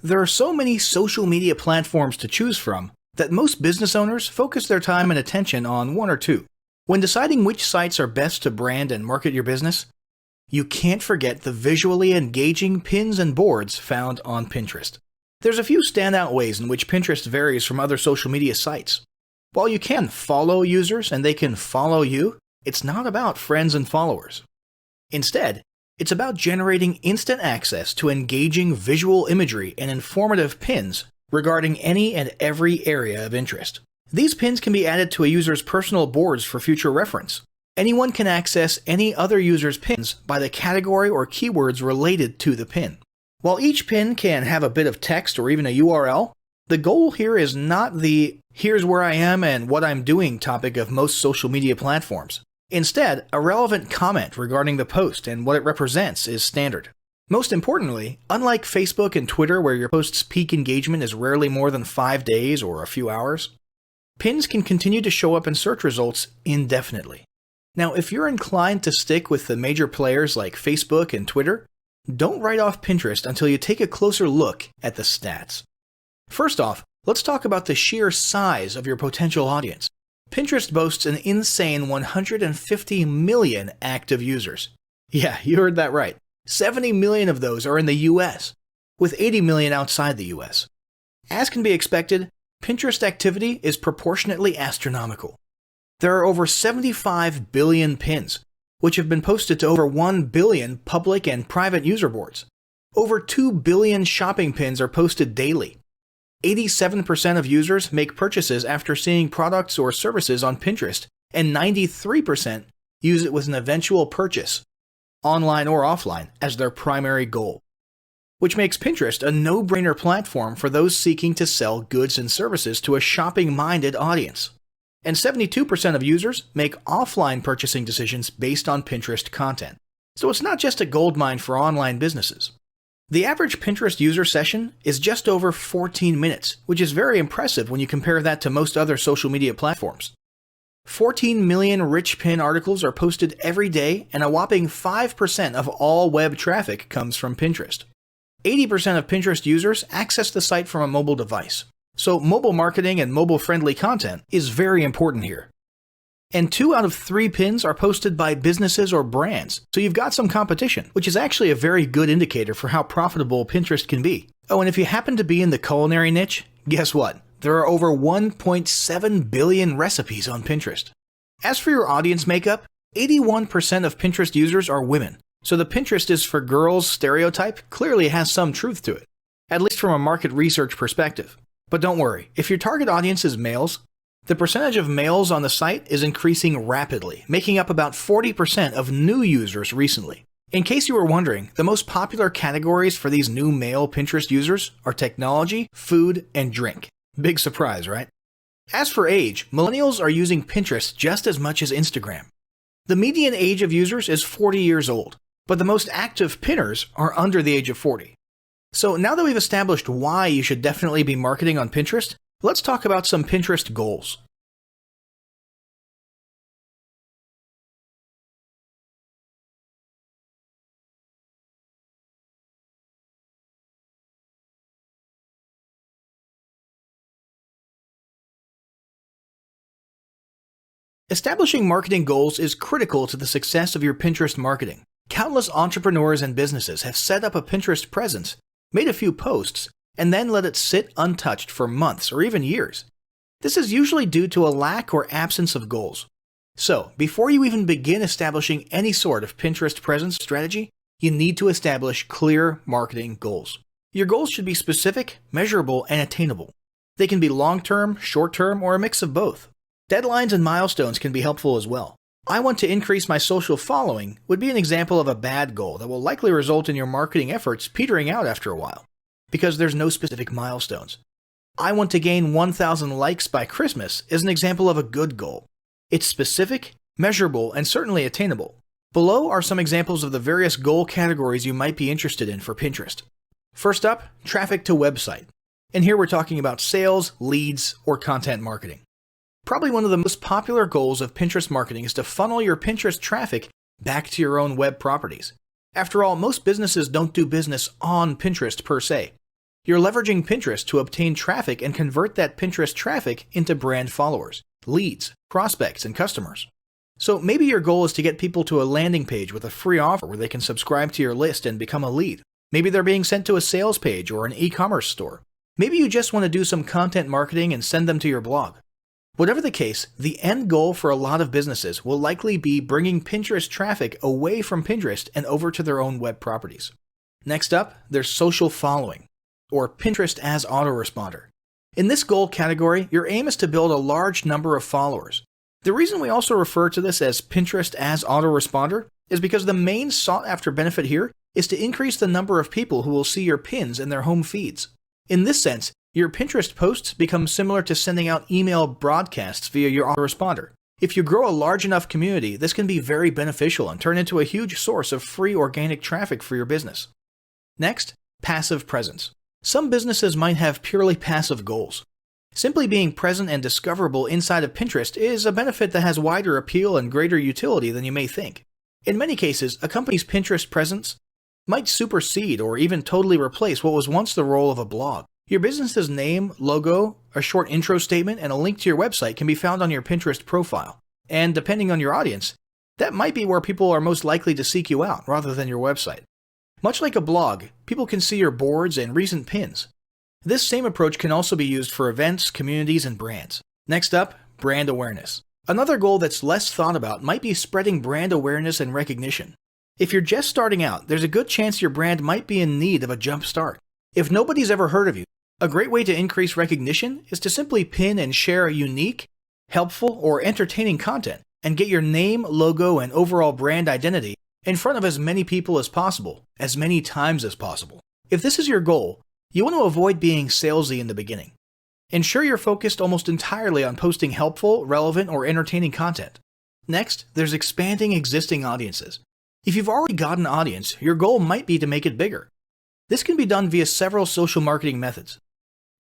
There are so many social media platforms to choose from that most business owners focus their time and attention on one or two. When deciding which sites are best to brand and market your business, you can't forget the visually engaging pins and boards found on Pinterest. There's a few standout ways in which Pinterest varies from other social media sites. While you can follow users and they can follow you, it's not about friends and followers. Instead, it's about generating instant access to engaging visual imagery and informative pins regarding any and every area of interest. These pins can be added to a user's personal boards for future reference. Anyone can access any other user's pins by the category or keywords related to the pin. While each pin can have a bit of text or even a URL, the goal here is not the "here's where I am and what I'm doing" topic of most social media platforms. Instead, a relevant comment regarding the post and what it represents is standard. Most importantly, unlike Facebook and Twitter where your post's peak engagement is rarely more than 5 days or a few hours, pins can continue to show up in search results indefinitely. Now, if you're inclined to stick with the major players like Facebook and Twitter, don't write off Pinterest until you take a closer look at the stats. First off, let's talk about the sheer size of your potential audience. Pinterest boasts an insane 150 million active users. Yeah, you heard that right. 70 million of those are in the US, with 80 million outside the US. As can be expected, Pinterest activity is proportionately astronomical. There are over 75 billion pins, which have been posted to over 1 billion public and private user boards. Over 2 billion shopping pins are posted daily. 87% of users make purchases after seeing products or services on Pinterest, and 93% use it with an eventual purchase, online or offline, as their primary goal. Which makes Pinterest a no-brainer platform for those seeking to sell goods and services to a shopping-minded audience. And 72% of users make offline purchasing decisions based on Pinterest content. So it's not just a goldmine for online businesses. The average Pinterest user session is just over 14 minutes, which is very impressive when you compare that to most other social media platforms. 14 million rich pin articles are posted every day, and a whopping 5% of all web traffic comes from Pinterest. 80% of Pinterest users access the site from a mobile device, so mobile marketing and mobile-friendly content is very important here. And 2 out of 3 pins are posted by businesses or brands, so you've got some competition, which is actually a very good indicator for how profitable Pinterest can be. Oh, and if you happen to be in the culinary niche, guess what? There are over 1.7 billion recipes on Pinterest. As for your audience makeup, 81% of Pinterest users are women, so the Pinterest is for girls stereotype clearly has some truth to it, at least from a market research perspective. But don't worry, if your target audience is males, the percentage of males on the site is increasing rapidly, making up about 40% of new users recently. In case you were wondering, the most popular categories for these new male Pinterest users are technology, food, and drink. Big surprise, right? As for age, millennials are using Pinterest just as much as Instagram. The median age of users is 40 years old, but the most active pinners are under the age of 40. So now that we've established why you should definitely be marketing on Pinterest, let's talk about some Pinterest goals. Establishing marketing goals is critical to the success of your Pinterest marketing. Countless entrepreneurs and businesses have set up a Pinterest presence, made a few posts, and then let it sit untouched for months or even years. This is usually due to a lack or absence of goals. So, before you even begin establishing any sort of Pinterest presence strategy, you need to establish clear marketing goals. Your goals should be specific, measurable, and attainable. They can be long-term, short-term, or a mix of both. Deadlines and milestones can be helpful as well. I want to increase my social following would be an example of a bad goal that will likely result in your marketing efforts petering out after a while, because there's no specific milestones. I want to gain 1,000 likes by Christmas is an example of a good goal. It's specific, measurable, and certainly attainable. Below are some examples of the various goal categories you might be interested in for Pinterest. First up, traffic to website. And here we're talking about sales, leads, or content marketing. Probably one of the most popular goals of Pinterest marketing is to funnel your Pinterest traffic back to your own web properties. After all, most businesses don't do business on Pinterest per se. You're leveraging Pinterest to obtain traffic and convert that Pinterest traffic into brand followers, leads, prospects, and customers. So maybe your goal is to get people to a landing page with a free offer where they can subscribe to your list and become a lead. Maybe they're being sent to a sales page or an e-commerce store. Maybe you just want to do some content marketing and send them to your blog. Whatever the case, the end goal for a lot of businesses will likely be bringing Pinterest traffic away from Pinterest and over to their own web properties. Next up, there's social following, or Pinterest as autoresponder. In this goal category, your aim is to build a large number of followers. The reason we also refer to this as Pinterest as autoresponder is because the main sought-after benefit here is to increase the number of people who will see your pins in their home feeds. In this sense, your Pinterest posts become similar to sending out email broadcasts via your autoresponder. If you grow a large enough community, this can be very beneficial and turn into a huge source of free organic traffic for your business. Next, passive presence. Some businesses might have purely passive goals. Simply being present and discoverable inside of Pinterest is a benefit that has wider appeal and greater utility than you may think. In many cases, a company's Pinterest presence might supersede or even totally replace what was once the role of a blog. Your business's name, logo, a short intro statement, and a link to your website can be found on your Pinterest profile. And depending on your audience, that might be where people are most likely to seek you out rather than your website. Much like a blog, people can see your boards and recent pins. This same approach can also be used for events, communities, and brands. Next up, brand awareness. Another goal that's less thought about might be spreading brand awareness and recognition. If you're just starting out, there's a good chance your brand might be in need of a jump start. If nobody's ever heard of you, a great way to increase recognition is to simply pin and share unique, helpful, or entertaining content and get your name, logo, and overall brand identity in front of as many people as possible, as many times as possible. If this is your goal, you want to avoid being salesy in the beginning. Ensure you're focused almost entirely on posting helpful, relevant, or entertaining content. Next, there's expanding existing audiences. If you've already got an audience, your goal might be to make it bigger. This can be done via several social marketing methods.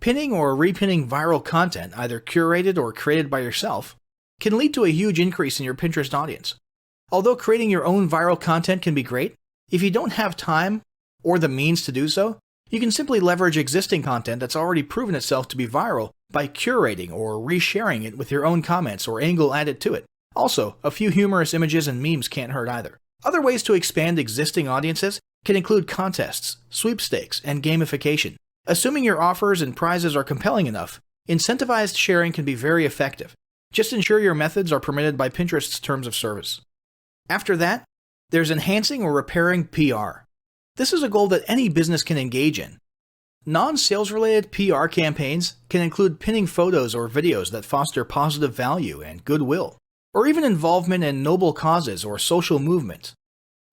Pinning or repinning viral content, either curated or created by yourself, can lead to a huge increase in your Pinterest audience. Although creating your own viral content can be great, if you don't have time or the means to do so, you can simply leverage existing content that's already proven itself to be viral by curating or resharing it with your own comments or angle added to it. Also, a few humorous images and memes can't hurt either. Other ways to expand existing audiences can include contests, sweepstakes, and gamification. Assuming your offers and prizes are compelling enough, incentivized sharing can be very effective. Just ensure your methods are permitted by Pinterest's terms of service. After that, there's enhancing or repairing PR. This is a goal that any business can engage in. Non-sales related PR campaigns can include pinning photos or videos that foster positive value and goodwill, or even involvement in noble causes or social movements.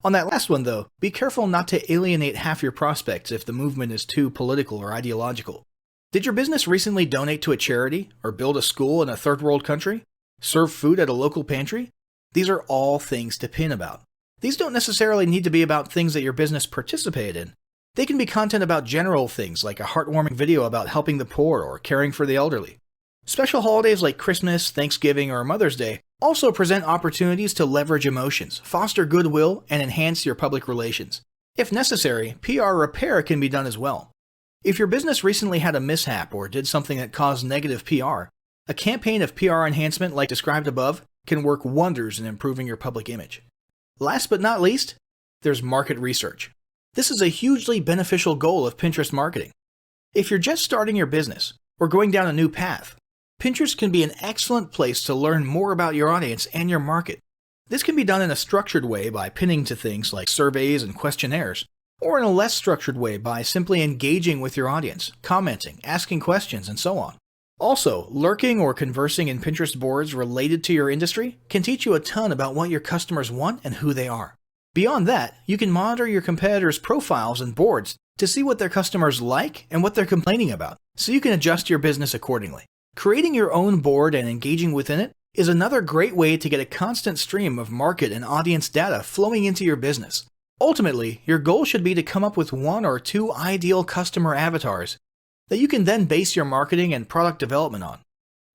On that last one though, be careful not to alienate half your prospects if the movement is too political or ideological. Did your business recently donate to a charity, or build a school in a third world country? Serve food at a local pantry? These are all things to pin about. These don't necessarily need to be about things that your business participated in. They can be content about general things like a heartwarming video about helping the poor or caring for the elderly. Special holidays like Christmas, Thanksgiving, or Mother's Day also present opportunities to leverage emotions, foster goodwill, and enhance your public relations. If necessary, PR repair can be done as well. If your business recently had a mishap or did something that caused negative PR, a campaign of PR enhancement like described above can work wonders in improving your public image. Last but not least, there's market research. This is a hugely beneficial goal of Pinterest marketing. If you're just starting your business or going down a new path, Pinterest can be an excellent place to learn more about your audience and your market. This can be done in a structured way by pinning to things like surveys and questionnaires, or in a less structured way by simply engaging with your audience, commenting, asking questions, and so on. Also, lurking or conversing in Pinterest boards related to your industry can teach you a ton about what your customers want and who they are. Beyond that, you can monitor your competitors' profiles and boards to see what their customers like and what they're complaining about, so you can adjust your business accordingly. Creating your own board and engaging within it is another great way to get a constant stream of market and audience data flowing into your business. Ultimately, your goal should be to come up with one or two ideal customer avatars that you can then base your marketing and product development on.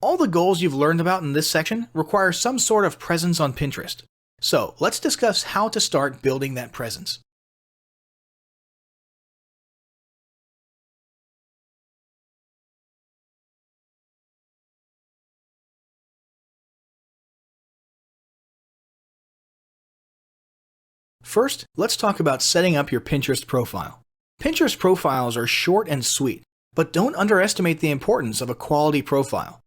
All the goals you've learned about in this section require some sort of presence on Pinterest. So let's discuss how to start building that presence. First, let's talk about setting up your Pinterest profile. Pinterest profiles are short and sweet, but don't underestimate the importance of a quality profile.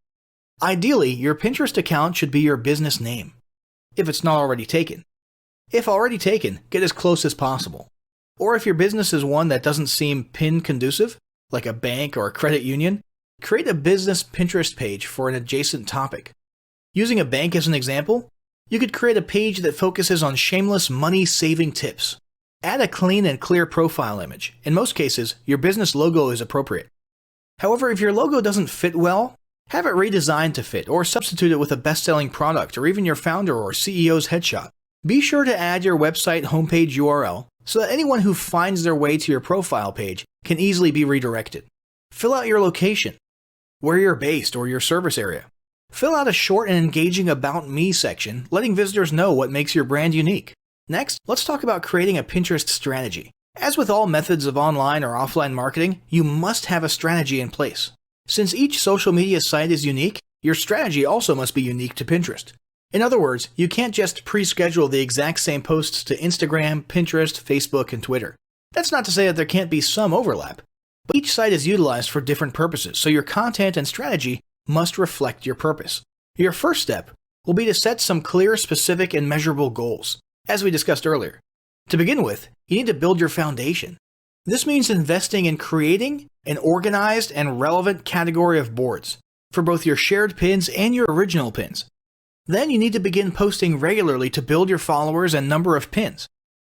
Ideally, your Pinterest account should be your business name, if it's not already taken. If already taken, get as close as possible. Or if your business is one that doesn't seem PIN conducive, like a bank or a credit union, create a business Pinterest page for an adjacent topic. Using a bank as an example, you could create a page that focuses on shameless money-saving tips. Add a clean and clear profile image. In most cases, your business logo is appropriate. However, if your logo doesn't fit well, have it redesigned to fit or substitute it with a best-selling product or even your founder or CEO's headshot. Be sure to add your website homepage URL so that anyone who finds their way to your profile page can easily be redirected. Fill out your location, where you're based or your service area. Fill out a short and engaging About Me section, letting visitors know what makes your brand unique. Next, let's talk about creating a Pinterest strategy. As with all methods of online or offline marketing, you must have a strategy in place. Since each social media site is unique, your strategy also must be unique to Pinterest. In other words, you can't just pre-schedule the exact same posts to Instagram, Pinterest, Facebook, and Twitter. That's not to say that there can't be some overlap, but each site is utilized for different purposes, so your content and strategy must reflect your purpose. Your first step will be to set some clear, specific, and measurable goals, as we discussed earlier. To begin with, you need to build your foundation. This means investing in creating an organized and relevant category of boards for both your shared pins and your original pins. Then you need to begin posting regularly to build your followers and number of pins.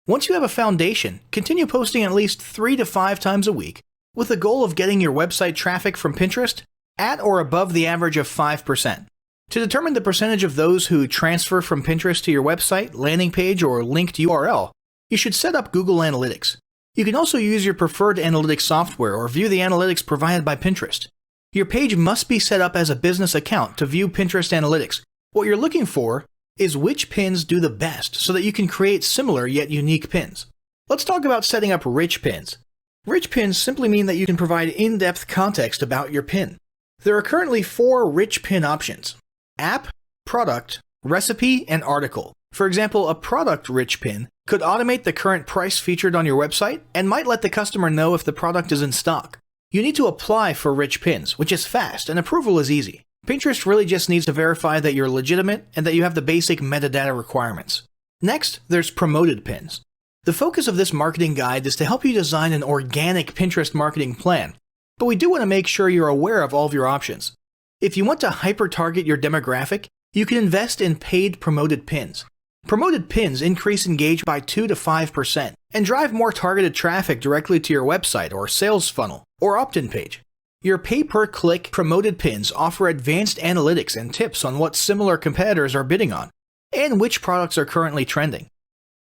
Once you have a foundation, continue posting at least 3 to 5 times a week with the goal of getting your website traffic from Pinterest at or above the average of 5%. To determine the percentage of those who transfer from Pinterest to your website, landing page, or linked URL, you should set up Google Analytics. You can also use your preferred analytics software or view the analytics provided by Pinterest. Your page must be set up as a business account to view Pinterest analytics. What you're looking for is which pins do the best so that you can create similar yet unique pins. Let's talk about setting up rich pins. Rich pins simply mean that you can provide in-depth context about your pin. There are currently 4 rich pin options: app, product, recipe, and article. For example, a product-rich pin could automate the current price featured on your website and might let the customer know if the product is in stock. You need to apply for rich pins, which is fast and approval is easy. Pinterest really just needs to verify that you're legitimate and that you have the basic metadata requirements. Next, there's promoted pins. The focus of this marketing guide is to help you design an organic Pinterest marketing plan, but we do want to make sure you're aware of all of your options. If you want to hyper-target your demographic, you can invest in paid promoted pins. Promoted pins increase engagement by 2 to 5% and drive more targeted traffic directly to your website or sales funnel or opt-in page. Your pay-per-click promoted pins offer advanced analytics and tips on what similar competitors are bidding on and which products are currently trending.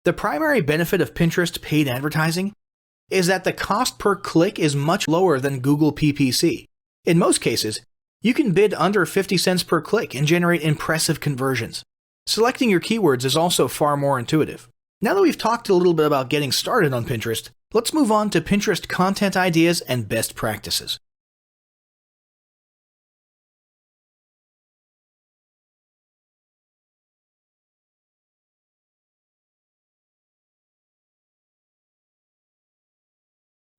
The primary benefit of Pinterest paid advertising is that the cost per click is much lower than Google PPC. In most cases, you can bid under 50 cents per click and generate impressive conversions. Selecting your keywords is also far more intuitive. Now that we've talked a little bit about getting started on Pinterest, let's move on to Pinterest content ideas and best practices.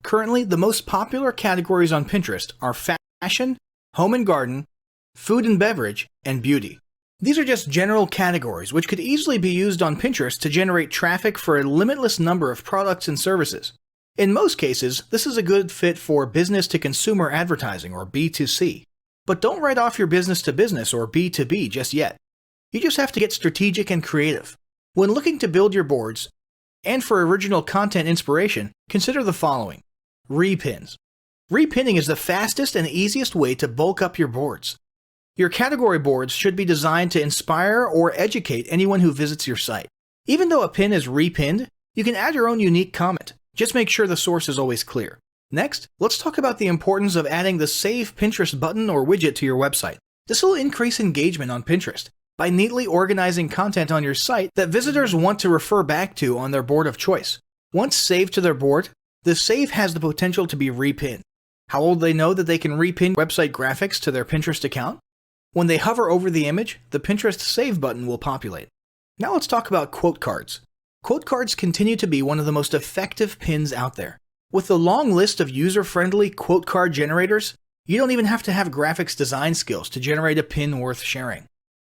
Currently, the most popular categories on Pinterest are fashion, home and garden, food and beverage, and beauty. These are just general categories which could easily be used on Pinterest to generate traffic for a limitless number of products and services. In most cases, this is a good fit for business-to-consumer advertising or B2C. But don't write off your business-to-business or B2B just yet. You just have to get strategic and creative. When looking to build your boards, and for original content inspiration, consider the following. Repins. Repinning is the fastest and easiest way to bulk up your boards. Your category boards should be designed to inspire or educate anyone who visits your site. Even though a pin is repinned, you can add your own unique comment. Just make sure the source is always clear. Next, let's talk about the importance of adding the Save Pinterest button or widget to your website. This will increase engagement on Pinterest by neatly organizing content on your site that visitors want to refer back to on their board of choice. Once saved to their board, the save has the potential to be repinned. How will they know that they can repin website graphics to their Pinterest account? When they hover over the image, the Pinterest Save button will populate. Now let's talk about quote cards. Quote cards continue to be one of the most effective pins out there. With the long list of user-friendly quote card generators, you don't even have to have graphics design skills to generate a pin worth sharing.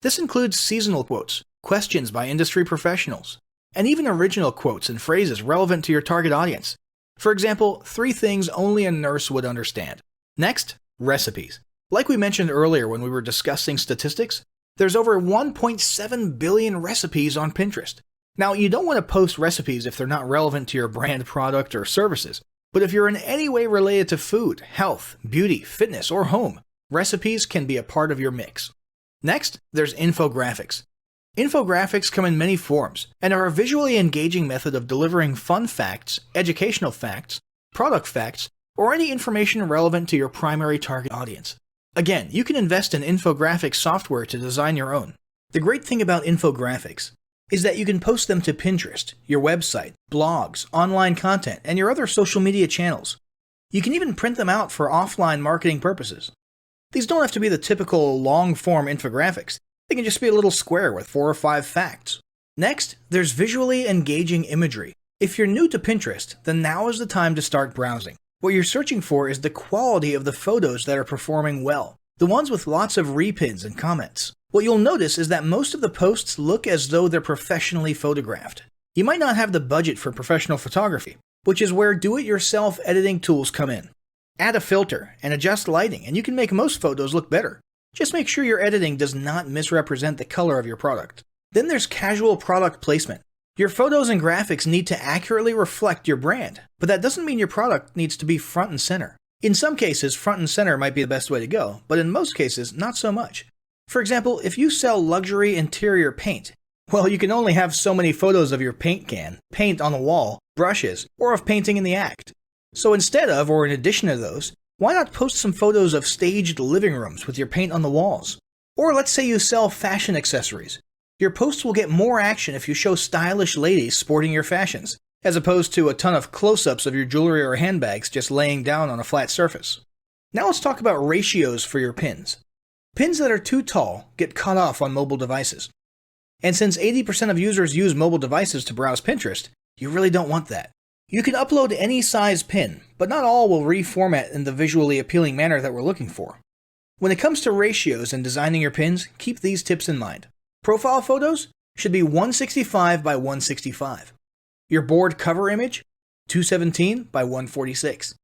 This includes seasonal quotes, questions by industry professionals, and even original quotes and phrases relevant to your target audience. For example, 3 things only a nurse would understand. Next, recipes. Like we mentioned earlier when we were discussing statistics, there's over 1.7 billion recipes on Pinterest. Now, you don't want to post recipes if they're not relevant to your brand, product, or services. But if you're in any way related to food, health, beauty, fitness, or home, recipes can be a part of your mix. Next, there's infographics. Infographics come in many forms and are a visually engaging method of delivering fun facts, educational facts, product facts, or any information relevant to your primary target audience. Again, you can invest in infographic software to design your own. The great thing about infographics is that you can post them to Pinterest, your website, blogs, online content, and your other social media channels. You can even print them out for offline marketing purposes. These don't have to be the typical long-form infographics. They can just be a little square with 4 or 5 facts. Next, there's visually engaging imagery. If you're new to Pinterest, then now is the time to start browsing. What you're searching for is the quality of the photos that are performing well, the ones with lots of repins and comments. What you'll notice is that most of the posts look as though they're professionally photographed. You might not have the budget for professional photography, which is where do-it-yourself editing tools come in. Add a filter and adjust lighting, and you can make most photos look better. Just make sure your editing does not misrepresent the color of your product. Then there's casual product placement. Your photos and graphics need to accurately reflect your brand, but that doesn't mean your product needs to be front and center. In some cases, front and center might be the best way to go, but in most cases, not so much. For example, if you sell luxury interior paint, well, you can only have so many photos of your paint can, paint on the wall, brushes, or of painting in the act. So instead of, or in addition to those, why not post some photos of staged living rooms with your paint on the walls? Or let's say you sell fashion accessories. Your posts will get more action if you show stylish ladies sporting your fashions, as opposed to a ton of close-ups of your jewelry or handbags just laying down on a flat surface. Now let's talk about ratios for your pins. Pins that are too tall get cut off on mobile devices. And since 80% of users use mobile devices to browse Pinterest, you really don't want that. You can upload any size pin, but not all will reformat in the visually appealing manner that we're looking for. When it comes to ratios and designing your pins, keep these tips in mind. Profile photos should be 165 by 165. Your board cover image, 217 by 146.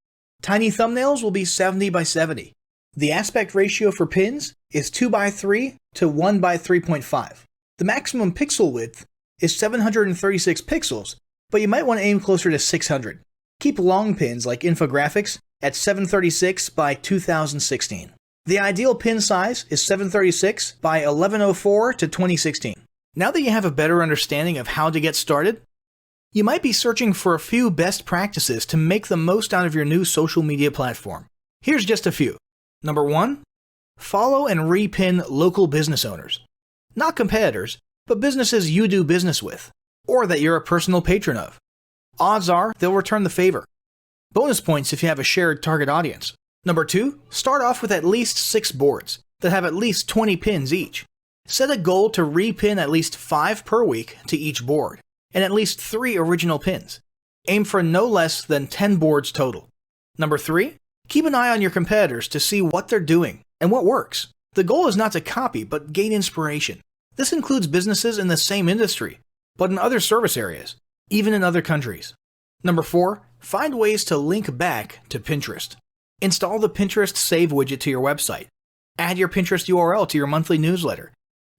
Tiny thumbnails will be 70 by 70. The aspect ratio for pins is 2 by 3 to 1 by 3.5. The maximum pixel width is 736 pixels, but you might want to aim closer to 600. Keep long pins like infographics at 736 by 2016. The ideal pin size is 736 by 1104 to 2016. Now that you have a better understanding of how to get started, you might be searching for a few best practices to make the most out of your new social media platform. Here's just a few. Number 1, follow and repin local business owners. Not competitors, but businesses you do business with, or that you're a personal patron of. Odds are they'll return the favor. Bonus points if you have a shared target audience. Number 2, start off with at least 6 boards that have at least 20 pins each. Set a goal to repin at least 5 per week to each board, and at least 3 original pins. Aim for no less than 10 boards total. Number 3, keep an eye on your competitors to see what they're doing and what works. The goal is not to copy, but gain inspiration. This includes businesses in the same industry, but in other service areas, even in other countries. Number 4, find ways to link back to Pinterest. Install the Pinterest Save widget to your website. Add your Pinterest URL to your monthly newsletter.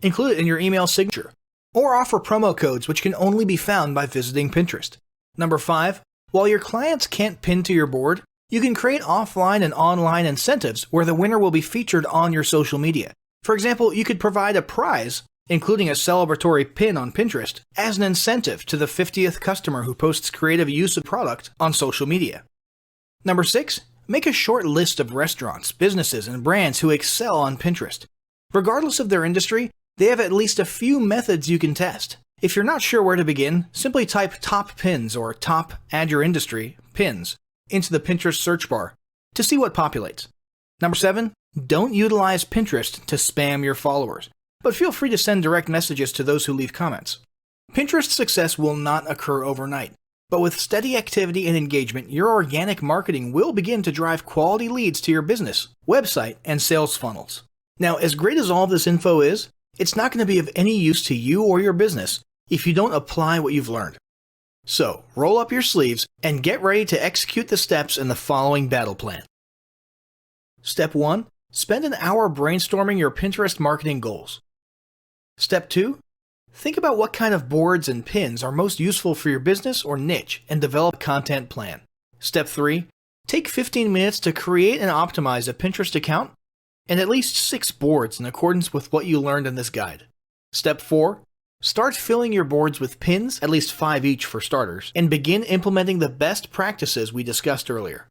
Include it in your email signature. Or offer promo codes which can only be found by visiting Pinterest. Number 5, while your clients can't pin to your board, you can create offline and online incentives where the winner will be featured on your social media. For example, you could provide a prize, including a celebratory pin on Pinterest, as an incentive to the 50th customer who posts creative use of product on social media. Number 6, make a short list of restaurants, businesses, and brands who excel on Pinterest. Regardless of their industry, they have at least a few methods you can test. If you're not sure where to begin, simply type top pins or top add your industry pins into the Pinterest search bar to see what populates. Number 7, don't utilize Pinterest to spam your followers, but feel free to send direct messages to those who leave comments. Pinterest success will not occur overnight, but with steady activity and engagement, your organic marketing will begin to drive quality leads to your business, website, and sales funnels. Now, as great as all this info is, it's not going to be of any use to you or your business if you don't apply what you've learned. So, roll up your sleeves and get ready to execute the steps in the following battle plan. Step 1. Spend an hour brainstorming your Pinterest marketing goals. Step 2. Think about what kind of boards and pins are most useful for your business or niche and develop a content plan. Step 3. Take 15 minutes to create and optimize a Pinterest account and at least 6 boards in accordance with what you learned in this guide. Step 4. Start filling your boards with pins, at least 5 each for starters, and begin implementing the best practices we discussed earlier.